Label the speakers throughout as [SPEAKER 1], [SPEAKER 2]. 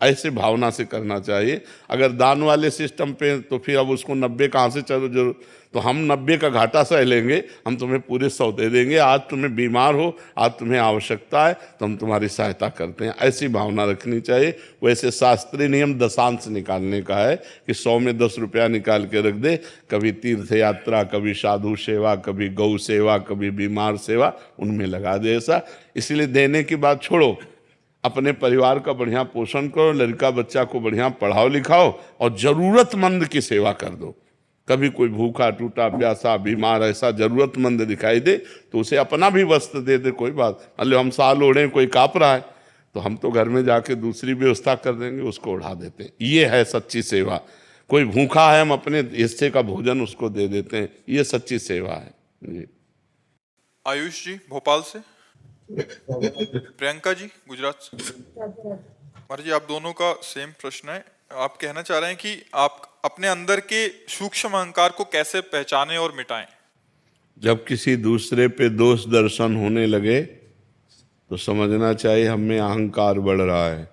[SPEAKER 1] ऐसे भावना से करना चाहिए। अगर दान वाले सिस्टम पे तो फिर अब उसको 90 कहाँ से चलो जो, तो हम 90 का घाटा सह लेंगे, हम तुम्हें पूरे 100 दे देंगे। आज तुम्हें बीमार हो, आज तुम्हें आवश्यकता है, तो हम तुम्हारी सहायता करते हैं, ऐसी भावना रखनी चाहिए। वैसे शास्त्रीय नियम दशांश निकालने का है कि 100 में 10 रुपया निकाल के रख दे, कभी तीर्थ यात्रा, कभी साधु सेवा, कभी गौ सेवा, कभी बीमार सेवा, उनमें लगा दे ऐसा। इसलिए देने की बात छोड़ो, अपने परिवार का बढ़िया पोषण करो, लड़का बच्चा को बढ़िया पढ़ाओ लिखाओ और जरूरतमंद की सेवा कर दो। कभी कोई भूखा टूटा प्यासा बीमार ऐसा जरूरतमंद दिखाई दे तो उसे अपना भी वस्त्र दे दे, कोई बात। मान लो हम साल ओढ़े, कोई काँप रहा है तो हम तो घर में जाके दूसरी व्यवस्था कर देंगे, उसको उड़ा देते हैं। ये है सच्ची सेवा। कोई भूखा है, हम अपने हिस्से का भोजन उसको दे देते हैं, ये सच्ची सेवा है जी।
[SPEAKER 2] आयुष जी भोपाल से, प्रियंका जी गुजरात से। महाराज जी आप दोनों का सेम प्रश्न है। आप कहना चाह रहे हैं कि आप अपने अंदर के सूक्ष्म अहंकार को कैसे पहचानें और मिटाएं।
[SPEAKER 1] जब किसी दूसरे पे दोष दर्शन होने लगे तो समझना चाहिए हम में अहंकार बढ़ रहा है।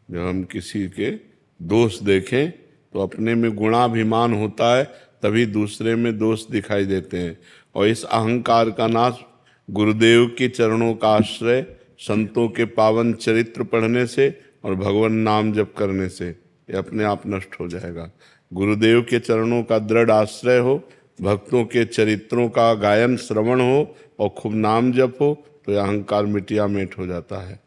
[SPEAKER 1] जब हम किसी के दोष देखें तो अपने में गुणाभिमान होता है, तभी दूसरे में दोष दिखाई देते हैं। और इस अहंकार का नाश गुरुदेव के चरणों का आश्रय, संतों के पावन चरित्र पढ़ने से और भगवान नाम जप करने से ये अपने आप नष्ट हो जाएगा। गुरुदेव के चरणों का दृढ़ आश्रय हो, भक्तों के चरित्रों का गायन श्रवण हो और खूब नाम जप हो तो यह अहंकार मिटिया मेट हो जाता है।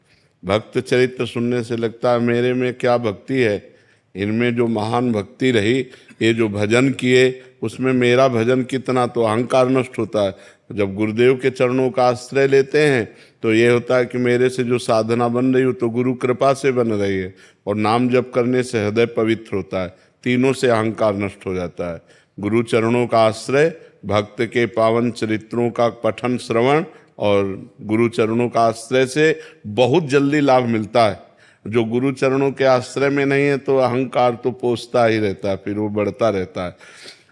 [SPEAKER 1] भक्त चरित्र सुनने से लगता है मेरे में क्या भक्ति है, इनमें जो महान भक्ति रही, ये जो भजन किए उसमें मेरा भजन कितना, तो अहंकार नष्ट होता है। जब गुरुदेव के चरणों का आश्रय लेते हैं तो ये होता है कि मेरे से जो साधना बन रही हो तो गुरु कृपा से बन रही है, और नाम जप करने से हृदय पवित्र होता है। तीनों से अहंकार नष्ट हो जाता है। गुरु चरणों का आश्रय, भक्त के पावन चरित्रों का पठन श्रवण और गुरु चरणों का आश्रय से बहुत जल्दी लाभ मिलता है। जो गुरु चरणों के आश्रय में नहीं है तो अहंकार तो पोसता ही रहता है, फिर वो बढ़ता रहता है।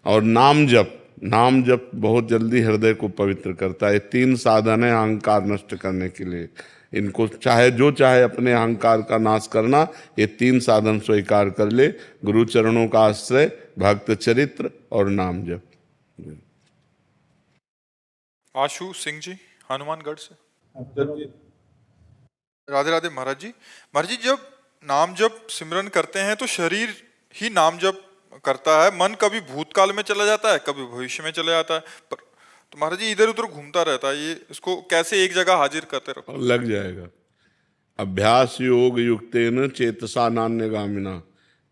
[SPEAKER 1] और नाम जप बहुत जल्दी हृदय को पवित्र करता है। 3 साधन है अहंकार नष्ट करने के लिए। इनको चाहे अपने अहंकार का नाश करना, ये 3 साधन स्वीकार कर ले, गुरु चरणों का आश्रय, भक्त चरित्र और नाम जप।
[SPEAKER 2] आशु सिंह जी हनुमानगढ़ से। राधे राधे महाराज जी। महाराज जी जब नाम जप सिमरन करते हैं तो शरीर ही नाम जप करता है, मन कभी भूतकाल में चला जाता है, कभी भविष्य में चला जाता है, पर तो महाराज जी इधर उधर घूमता रहता है। ये इसको कैसे एक जगह हाजिर करते रहो?
[SPEAKER 1] लग जाएगा। अभ्यास योग युक्तेन चेतसा नान्यगामिना।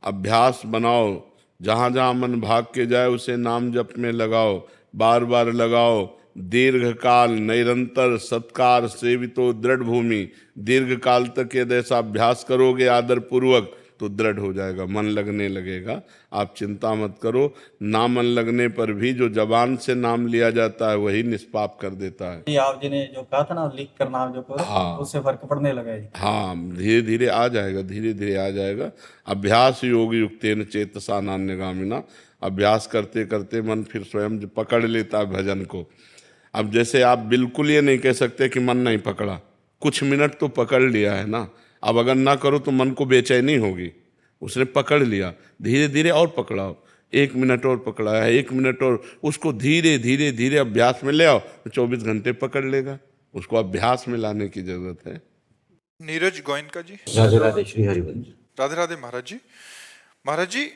[SPEAKER 1] अभ्यास बनाओ, जहाँ जहाँ मन भाग के जाए उसे नाम जप में लगाओ, बार बार लगाओ। दीर्घ काल निरंतर सत्कार सेवितो दृढ़ भूमि। दीर्घ काल तक यदि ऐसा अभ्यास करोगे आदर पूर्वक तो दृढ़ हो जाएगा, मन लगने लगेगा। आप चिंता मत करो। ना मन लगने पर भी जो जबान से नाम लिया जाता है वही निष्पाप कर देता है।
[SPEAKER 3] ये आप जी ने जो कहा था ना लिख कर नाम जो करो,
[SPEAKER 1] हाँ,
[SPEAKER 3] उससे फर्क पड़ने लगा है।
[SPEAKER 1] हाँ, धीरे धीरे आ जाएगा, धीरे धीरे आ जाएगा। अभ्यास योग युक्तेन चेतसा नान्यगामिना। अभ्यास करते करते मन फिर स्वयं पकड़ लेता है भजन को। अब जैसे आप बिल्कुल ये नहीं कह सकते कि मन नहीं पकड़ा, कुछ मिनट तो पकड़ लिया है ना। अब अगर ना करो तो मन को बेचैनी होगी। उसने पकड़ लिया, धीरे धीरे और पकड़ाओ, 1 मिनट और पकड़ा है, 1 मिनट और, उसको धीरे धीरे धीरे अभ्यास में ले आओ तो 24 घंटे पकड़ लेगा। उसको अभ्यास में लाने की जरूरत है।
[SPEAKER 2] नीरज गोयनका जी।
[SPEAKER 4] राधे राधे श्री हरिवंश।
[SPEAKER 2] राधे राधे महाराज जी। महाराज जी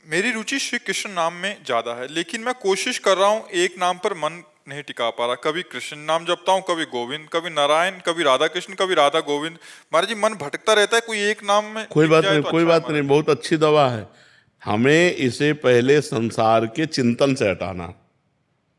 [SPEAKER 2] मेरी रुचि श्री कृष्ण नाम में ज्यादा है, लेकिन मैं कोशिश कर रहा हूँ एक नाम पर मन नहीं टिका पा रहा। कभी कृष्ण नाम जपता हूँ, कभी गोविंद, कभी नारायण, कभी राधा कृष्ण, कभी राधा गोविंद। महाराज जी मन भटकता रहता है, कोई एक नाम में
[SPEAKER 1] कोई बात नहीं,
[SPEAKER 2] तो
[SPEAKER 1] कोई
[SPEAKER 2] अच्छा
[SPEAKER 1] बात नहीं, बहुत अच्छी दवा है। हमें इसे पहले संसार के चिंतन से हटाना।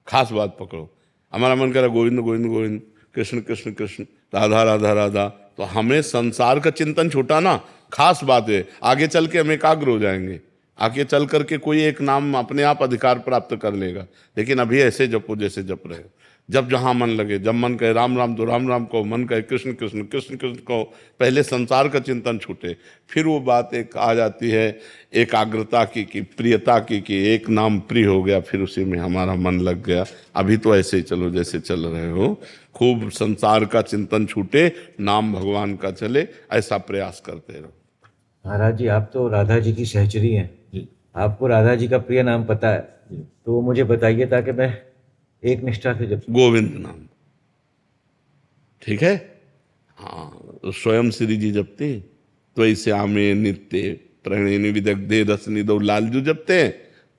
[SPEAKER 1] खास बात पकड़ो, हमारा मन करा गोविंद गोविंद गोविंद, कृष्ण कृष्ण कृष्ण, राधा राधा राधा, तो हमें संसार का चिंतन छुटाना खास बात है। आगे चल के हम एकाग्र हो जाएंगे, आगे चल करके कोई एक नाम अपने आप अधिकार प्राप्त कर लेगा। लेकिन अभी ऐसे जपो जैसे जप रहे हो। जब जहाँ मन लगे, जब मन कहे राम राम तो राम राम कहो, मन कहे कृष्ण कृष्ण कृष्ण कृष्ण कहो। पहले संसार का चिंतन छूटे, फिर वो बात एक आ जाती है एकाग्रता की प्रियता की एक नाम प्रिय हो गया, फिर उसी में हमारा मन लग गया। अभी तो ऐसे ही चलो जैसे चल रहे हो, खूब संसार का चिंतन छूटे, नाम भगवान का चले, ऐसा प्रयास करते रहो।
[SPEAKER 4] महाराज जी, आप तो राधा जी की सहचरी हैं।
[SPEAKER 1] जी।
[SPEAKER 4] आपको राधा जी का प्रिय नाम पता है, तो वो मुझे बताइए ताकि मैं एक निष्ठा से जप।
[SPEAKER 1] गोविंद नाम, ठीक है। हाँ, स्वयं श्री जी जपते हैं, तो ऐसे आमे नित्य प्रणयनि विदग्धे रस निधौ लालजू जपते हैं,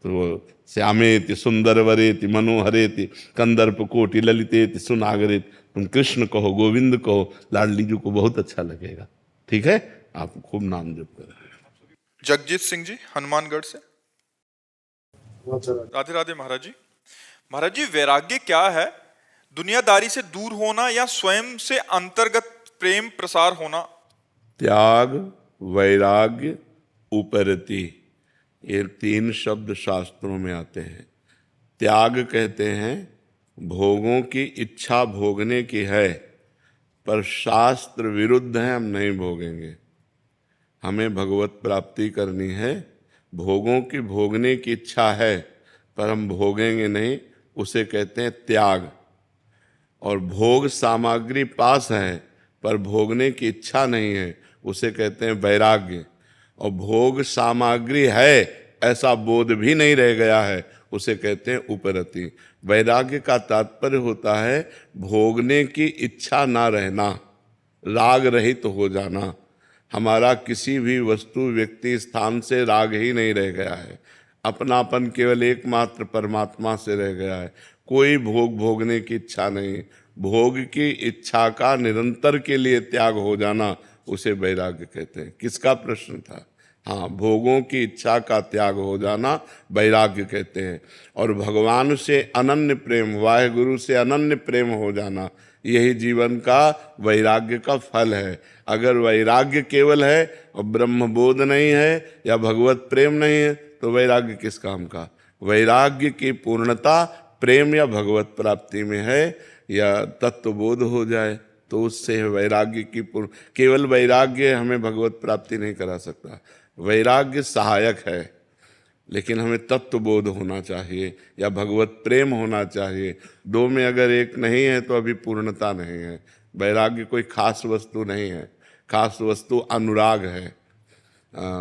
[SPEAKER 1] तो श्यामेति सुंदर वरेति मनोहरेति कंदर्प कोटि ललितेति सुनागरेति। तुम कृष्ण कहो, गोविंद कहो, लाडली जी को बहुत अच्छा लगेगा, ठीक है। आप खूब नाम जप करें।
[SPEAKER 2] जगजीत सिंह जी हनुमानगढ़ से। राधे राधे महाराज जी। महाराज जी, वैराग्य क्या है? दुनियादारी से दूर होना या स्वयं से अंतर्गत प्रेम प्रसार होना?
[SPEAKER 1] त्याग, वैराग्य, उपरति, ये 3 शब्द शास्त्रों में आते हैं। त्याग कहते हैं भोगों की इच्छा भोगने की है, पर शास्त्र विरुद्ध है, हम नहीं भोगेंगे। हमें भगवत प्राप्ति करनी है, भोगों की भोगने की इच्छा है पर हम भोगेंगे नहीं, उसे कहते हैं त्याग। और भोग सामग्री पास है पर भोगने की इच्छा नहीं है, उसे कहते हैं वैराग्य। और भोग सामग्री है ऐसा बोध भी नहीं रह गया है, उसे कहते हैं उपरति। वैराग्य का तात्पर्य होता है भोगने की इच्छा ना रहना, राग रहित हो जाना। हमारा किसी भी वस्तु, व्यक्ति, स्थान से राग ही नहीं रह गया है। अपनापन केवल एकमात्र परमात्मा से रह गया है। कोई भोग भोगने की इच्छा नहीं। भोग की इच्छा का निरंतर के लिए त्याग हो जाना, उसे वैराग्य कहते हैं। किसका प्रश्न था? हाँ, भोगों की इच्छा का त्याग हो जाना वैराग्य कहते हैं। और भगवान से अनन्य प्रेम, वाहेगुरु से अनन्य प्रेम हो जाना, यही जीवन का वैराग्य का फल है। अगर वैराग्य केवल है और ब्रह्मबोध नहीं है या भगवत प्रेम नहीं है, तो वैराग्य किस काम का? वैराग्य की पूर्णता प्रेम या भगवत प्राप्ति में है, या तत्वबोध हो जाए तो उससे वैराग्य की पूर्ण। केवल वैराग्य हमें भगवत प्राप्ति नहीं करा सकता। वैराग्य सहायक है, लेकिन हमें तत्वबोध होना चाहिए या भगवत प्रेम होना चाहिए। 2 में अगर एक नहीं है तो अभी पूर्णता नहीं है। वैराग्य कोई खास वस्तु नहीं है, खास वस्तु अनुराग है।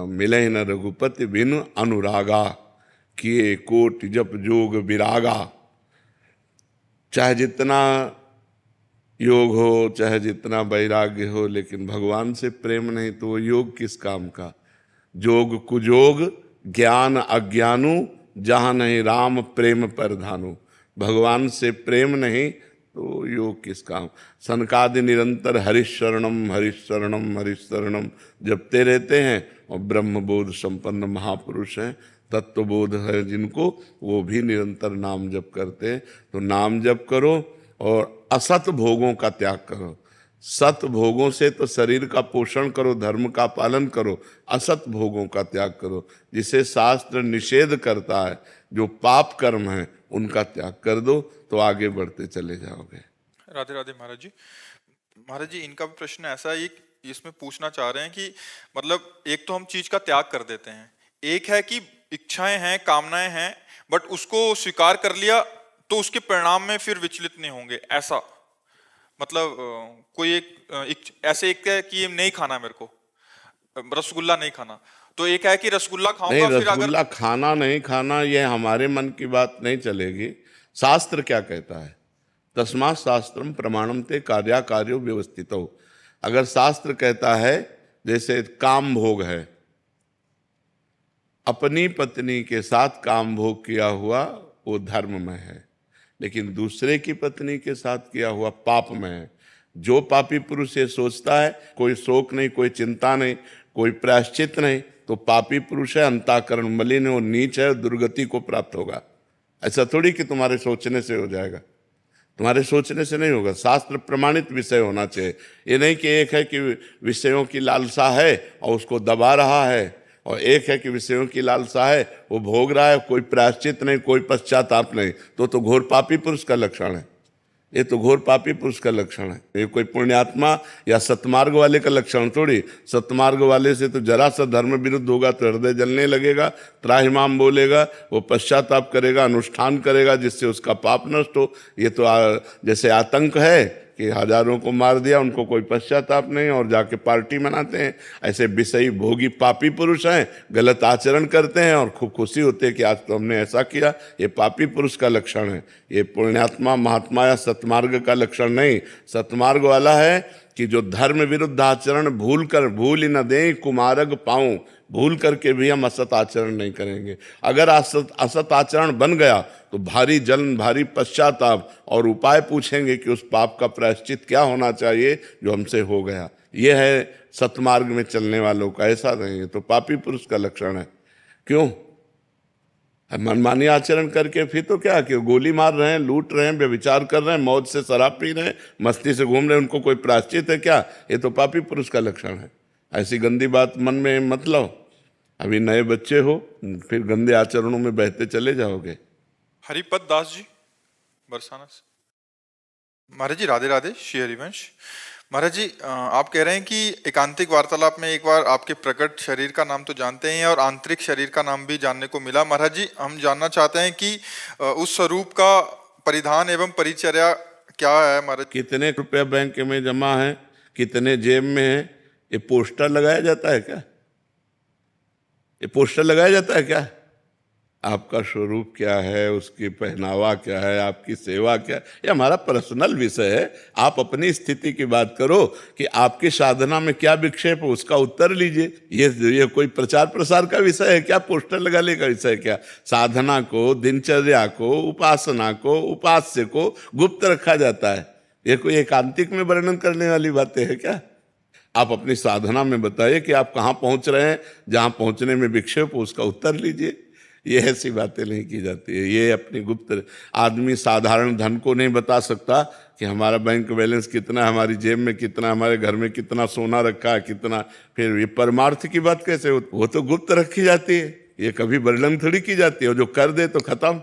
[SPEAKER 1] मिले न रघुपति बिनु अनुरागा, किए कोटि जप जोग विरागा। चाहे जितना योग हो, चाहे जितना वैराग्य हो, लेकिन भगवान से प्रेम नहीं तो वो योग किस काम का? जोग कुजोग ज्ञान अज्ञानु, जहाँ नहीं राम प्रेम परधानु। भगवान से प्रेम नहीं तो योग किस काम? सनकादि निरंतर हरिशरणम हरिशरणम हरिशरणम जपते रहते हैं, और ब्रह्मबोध संपन्न महापुरुष हैं, तत्वबोध है जिनको, वो भी निरंतर नाम जप करते हैं। तो नाम जप करो और असत भोगों का त्याग करो। सत भोगों से तो शरीर का पोषण करो, धर्म का पालन करो, असत भोगों का त्याग करो। जिसे शास्त्र निषेध करता है, जो पाप कर्म है, उनका त्याग कर दो, तो आगे बढ़ते चले जाओगे।
[SPEAKER 2] राधे राधे महाराज जी। महाराज जी, इनका भी प्रश्न ऐसा है, इसमें पूछना चाह रहे हैं कि मतलब एक तो हम चीज का त्याग कर देते हैं, एक है कि इच्छाएं हैं, कामनाएं हैं, बट उसको स्वीकार कर लिया तो उसके परिणाम में फिर विचलित नहीं होंगे, ऐसा मतलब कोई ऐसे एक है कि नहीं खाना, मेरे को रसगुल्ला नहीं खाना, तो एक है कि रसगुल्ला खाऊंगा।
[SPEAKER 1] नहीं,
[SPEAKER 2] फिर
[SPEAKER 1] रसगुल्ला खाना नहीं खाना, यह हमारे मन की बात नहीं चलेगी। शास्त्र क्या कहता है? तस्मात् शास्त्रम प्रमाणम ते कार्या कार्यो व्यवस्थितो। अगर शास्त्र कहता है, जैसे काम भोग है, अपनी पत्नी के साथ काम भोग किया हुआ वो धर्म में है, लेकिन दूसरे की पत्नी के साथ किया हुआ पाप में है। जो पापी पुरुष ये सोचता है कोई शोक नहीं, कोई चिंता नहीं, कोई प्रायश्चित नहीं, तो पापी पुरुष है, अंतःकरण मलिन है, वो नीच है, दुर्गति को प्राप्त होगा। ऐसा थोड़ी कि तुम्हारे सोचने से हो जाएगा, तुम्हारे सोचने से नहीं होगा। शास्त्र प्रमाणित विषय होना चाहिए। ये नहीं कि एक है कि विषयों की लालसा है और उसको दबा रहा है, और एक है कि विषयों की लालसा है, वो भोग रहा है, कोई प्रायश्चित नहीं, कोई पश्चाताप नहीं, तो घोर पापी पुरुष का लक्षण है। ये तो घोर पापी पुरुष का लक्षण है। ये कोई पुण्यात्मा या सतमार्ग वाले का लक्षण थोड़ी। सतमार्ग वाले से तो जरा सा धर्म विरुद्ध होगा तो हृदय जलने लगेगा, त्राहिमाम बोलेगा, वो पश्चाताप करेगा, अनुष्ठान करेगा जिससे उसका पाप नष्ट हो। ये तो जैसे आतंक है कि हजारों को मार दिया, उनको कोई पश्चाताप नहीं और जाके पार्टी मनाते हैं। ऐसे विषयी भोगी पापी पुरुष हैं, गलत आचरण करते हैं और खूब खुशी होते हैं कि आज तो हमने ऐसा किया। ये पापी पुरुष का लक्षण है, ये पुण्यात्मा महात्मा या सतमार्ग का लक्षण नहीं। सतमार्ग वाला है कि जो धर्म विरुद्ध आचरण भूल ही न दें कुमार्ग पाऊं, भूल करके भी हम असत आचरण नहीं करेंगे। अगर असत आचरण बन गया तो भारी जलन, भारी पश्चाताप और उपाय पूछेंगे कि उस पाप का प्रायश्चित क्या होना चाहिए जो हमसे हो गया। यह है सतमार्ग में चलने वालों का, ऐसा नहीं है तो पापी पुरुष का लक्षण है। क्यों? मनमानी आचरण करके फिर तो क्या कि गोली मार रहे हैं, लूट रहे हैं, व्यभिचार कर रहे हैं, मौज से शराब पी रहे हैं, मस्ती से घूम रहे हैं, उनको कोई प्रायश्चित है क्या? ये तो पापी पुरुष का लक्षण है। ऐसी गंदी बात मन में मत लो। अभी नए बच्चे हो, फिर गंदे आचरणों में बहते चले जाओगे।
[SPEAKER 2] हरिपद दास जी बरसाना से। महाराज जी राधे राधे, श्री हरिवंश। महाराज जी आप कह रहे हैं कि एकांतिक वार्तालाप में एक बार आपके प्रकट शरीर का नाम तो जानते हैं और आंतरिक शरीर का नाम भी जानने को मिला। महाराज जी हम जानना चाहते हैं कि उस स्वरूप का परिधान एवं परिचर्या क्या है महाराज?
[SPEAKER 1] कितने रुपया बैंक में जमा है, कितने जेब में है, ये पोस्टर लगाया जाता है क्या? ये पोस्टर लगाया जाता है क्या? आपका स्वरूप क्या है, उसकी पहनावा क्या है, आपकी सेवा क्या है, ये हमारा पर्सनल विषय है। आप अपनी स्थिति की बात करो कि आपकी साधना में क्या विक्षेप है, उसका उत्तर लीजिए। ये कोई प्रचार प्रसार का विषय है क्या? पोस्टर लगाने का विषय है क्या? साधना को, दिनचर्या को, उपासना को, उपास्य को गुप्त रखा जाता है। ये कोई एकांतिक में वर्णन करने वाली बातें है क्या? आप अपनी साधना में बताइए कि आप कहाँ पहुँच रहे हैं, जहाँ पहुँचने में विक्षेप हो उसका उत्तर लीजिए। ये ऐसी बातें नहीं की जाती है। ये अपनी गुप्त, आदमी साधारण धन को नहीं बता सकता कि हमारा बैंक बैलेंस कितना है, हमारी जेब में कितना, हमारे घर में कितना सोना रखा है, कितना। फिर ये परमार्थ की बात कैसे हो? वो तो गुप्त रखी जाती है, ये कभी वर्णन थोड़ी की जाती है। और जो कर दे तो खत्म,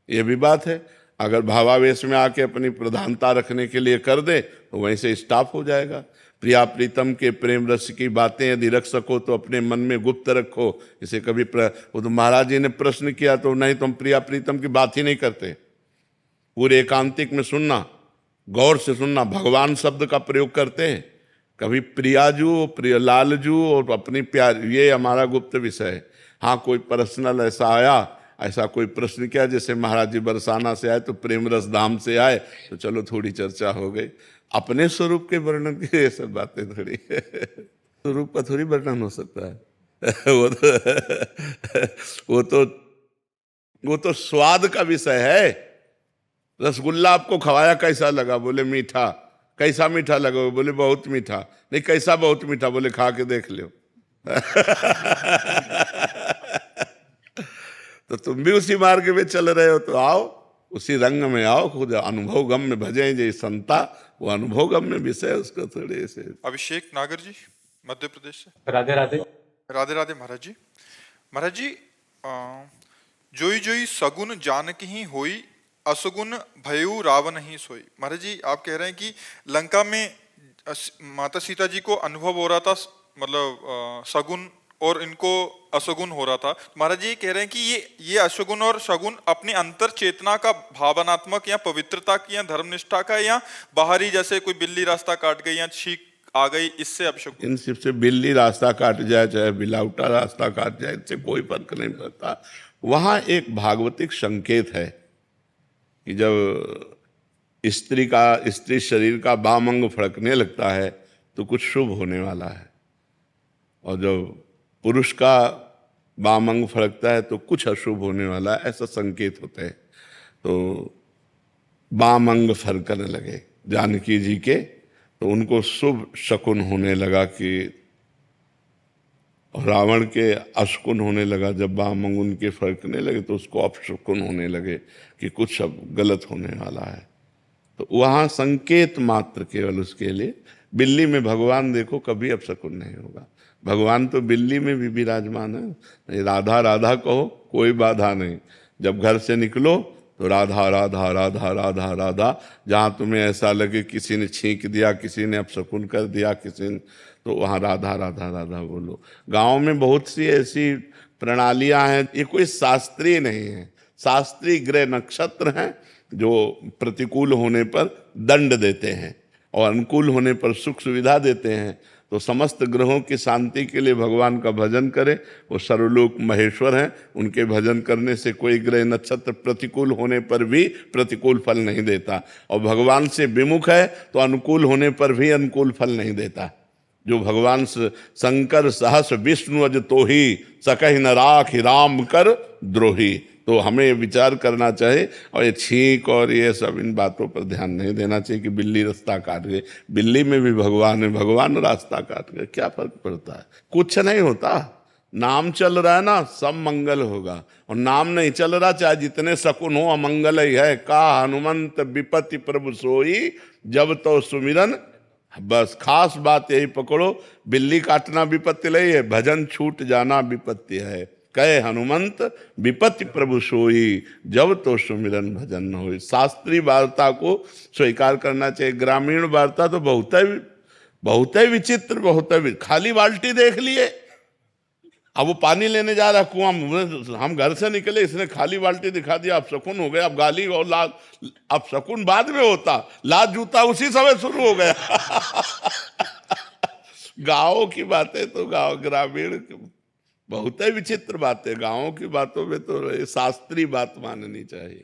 [SPEAKER 1] ये भी बात है। अगर भावावेश में आके अपनी प्रधानता रखने के लिए कर दे तो वहीं से स्टॉप हो जाएगा। प्रिया प्रीतम के प्रेम रस की बातें यदि रख सको तो अपने मन में गुप्त रखो। इसे कभी वो तो महाराज जी ने प्रश्न किया तो नहीं, तुम प्रिया प्रीतम की बात ही नहीं करते। पूरे एकांतिक में सुनना, गौर से सुनना, भगवान शब्द का प्रयोग करते हैं। कभी प्रियाजू, प्रिय लालजू और अपनी प्यार, ये हमारा गुप्त विषय है। हाँ, कोई पर्सनल ऐसा आया, ऐसा कोई प्रश्न किया, जैसे महाराज जी बरसाना से आए तो प्रेम रस धाम से आए, तो चलो थोड़ी चर्चा हो गई। अपने स्वरूप के वर्णन की ये सब बातें थोड़ी स्वरूप का थोड़ी वर्णन हो सकता है। वो तो स्वाद का विषय है। रसगुल्ला आपको खवाया, कैसा लगा? बोले मीठा। कैसा मीठा लगा? बोले बहुत मीठा। नहीं, कैसा बहुत मीठा? बोले खा के देख लो। तो तुम भी उसी मार्ग में चल रहे हो तो आओ, उसी रंग में आओ, खुद अनुभव गम में भजें जे संता। वो अनुभव गम में विषय उसको थोड़े से।
[SPEAKER 2] अभिषेक नागर जी मध्य प्रदेश से।
[SPEAKER 3] राधे राधे।
[SPEAKER 2] राधे राधे महाराज जी। महाराज जी जोई जोई सगुन जानकी ही होई, असगुन भयु रावण ही सोई। महाराज जी आप कह रहे हैं कि लंका में माता सीता जी को अनुभव हो रहा था, मतलब सगुन, और इनको असगुन हो रहा था। महाराज जी कह रहे हैं कि ये अशगुन और शगुन अपने अंतर चेतना का भावनात्मक या पवित्रता की या धर्मनिष्ठा का या बाहरी, जैसे कोई बिल्ली रास्ता काट गई या छींक आ गई, इससे अपशगुन।
[SPEAKER 1] इन सबसे बिल्ली रास्ता काट जाए चाहे बिलाउटा रास्ता काट जाए, इससे कोई फर्क नहीं पड़ता। वहाँ एक भागवतिक संकेत है कि जब स्त्री शरीर का वाम अंग फड़कने लगता है तो कुछ शुभ होने वाला है, और जब पुरुष का वाम अंग फड़कता है तो कुछ अशुभ होने वाला है, ऐसा संकेत होते हैं। तो वाम अंग फड़कने लगे जानकी जी के, तो उनको शुभ शकुन होने लगा कि, रावण के अशकुन होने लगा। जब वाम अंग उनके फड़कने लगे तो उसको अपशकुन होने लगे कि कुछ अब गलत होने वाला है। तो वहाँ संकेत मात्र केवल उसके लिए। बिल्ली में भगवान देखो कभी अपशकुन नहीं होगा। भगवान तो बिल्ली में भी विराजमान है। राधा राधा कहो, कोई बाधा नहीं। जब घर से निकलो तो राधा राधा राधा राधा राधा। जहाँ तुम्हें ऐसा लगे किसी ने छींक दिया, किसी ने अपशकुन कर दिया, किसी ने, तो वहाँ राधा राधा राधा बोलो। गांव में बहुत सी ऐसी प्रणालियां हैं, ये कोई शास्त्रीय नहीं है। शास्त्रीय ग्रह नक्षत्र हैं, जो प्रतिकूल होने पर दंड देते हैं और अनुकूल होने पर सुख सुविधा देते हैं। तो समस्त ग्रहों की शांति के लिए भगवान का भजन करें। वो सर्वलोक महेश्वर हैं, उनके भजन करने से कोई ग्रह नक्षत्र प्रतिकूल होने पर भी प्रतिकूल फल नहीं देता, और भगवान से विमुख है तो अनुकूल होने पर भी अनुकूल फल नहीं देता। जो भगवान शंकर सहस विष्णु अज तो ही सकहि न राख राम कर द्रोही। तो हमें विचार करना चाहिए, और ये छींक और ये सब इन बातों पर ध्यान नहीं देना चाहिए कि बिल्ली रास्ता काट गई। बिल्ली में भी भगवान है, भगवान रास्ता काट गए, क्या फर्क पड़ता है? कुछ नहीं होता। नाम चल रहा है ना, सब मंगल होगा, और नाम नहीं चल रहा चाहे जितने शकुन हो अमंगल ही है। का हनुमंत विपत्ति प्रभु सोई जब तो सुमिरन। बस खास बात यही पकड़ो, बिल्ली काटना विपत्ति नहीं है, भजन छूट जाना विपत्ति है। कहे हनुमंत विपत्ति प्रभु सोई जब तो सुमिरन भजन न होई। शास्त्रीय वार्ता को स्वीकार करना चाहिए। ग्रामीण वार्ता तो बहुत ही विचित्र, खाली बाल्टी देख लिए, अब वो पानी लेने जा रहा कुआं में, हम घर से निकले, इसने खाली बाल्टी दिखा दिया, अब शकुन हो गया। अब गाली और लाज, अब शकुन बाद में होता, लाज जूता उसी समय शुरू हो गया। गाँव की बातें तो ग्रामीण बहुत ही विचित्र बातें, गाँव की बातों में तो शास्त्रीय बात माननी चाहिए।